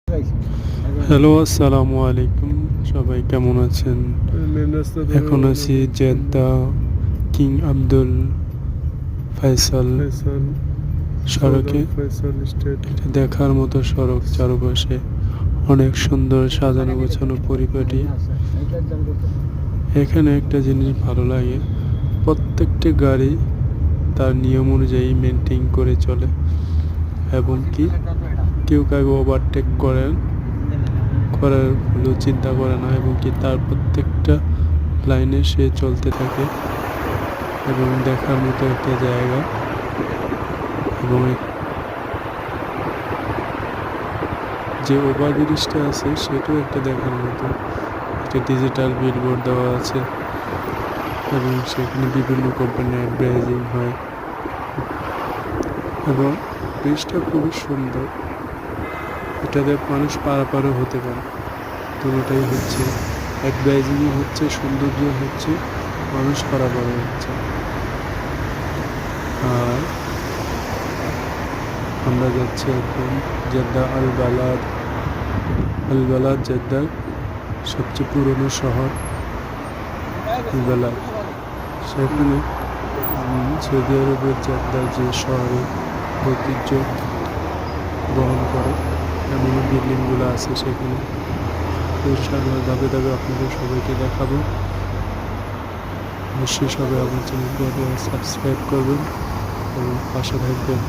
Hello, আসসালামু আলাইকুম। সবাই কেমন আছেন? এখন আছি জেদ্দা কিং আব্দুল ফয়সাল সড়কে। এটা দেখার মতো সড়ক, চারপাশে অনেক সুন্দর সাজানো গোছানো পরিপাটি। এখানে একটা জিনিস ভালো লাগে, প্রত্যেকটি গাড়ি তার নিয়ম অনুযায়ী মেনটেন করে চলে এবং কি কেউ কাউকে ওভারটেক করার ভুলও চিন্তা করে না এবং কি তার প্রত্যেকটা লাইনে সে চলতে থাকে এবং দেখার মতো একটা জায়গা। এবং যে ওভারব্রিজটা আছে সেটাও একটা দেখার মতো, একটা ডিজিটাল বিলবোর্ড দেওয়া আছে এবং সেখানে বিভিন্ন কোম্পানির অ্যাডভার্টাইজিং হয় এবং ব্রিজটা খুবই সুন্দর। এটাতে মানুষ পারাপারও হতে পারে, দুটোটাই হচ্ছে, অ্যাডভার্টাইজিংও হচ্ছে, সৌন্দর্য হচ্ছে, মানুষ পারাপারও হচ্ছে। আর আমরা যাচ্ছি এখন জেদ্দা আল বালাদ জেদ্দার সবচেয়ে পুরনো শহর আল বালাদ। সেখানে সৌদি আরবের জেদ্দা যে শহরে ঐতিহ্য বহন করে এমন বিল্ডিংগুলো আছে সেখানে। ইনশাআল্লাহ ধাপে ধাপে আপনাদের সবাইকে দেখাবো। অবশ্যই সবাই আমার চ্যানেলটি সাবস্ক্রাইব করবেন এবং পাশে থাকবেন।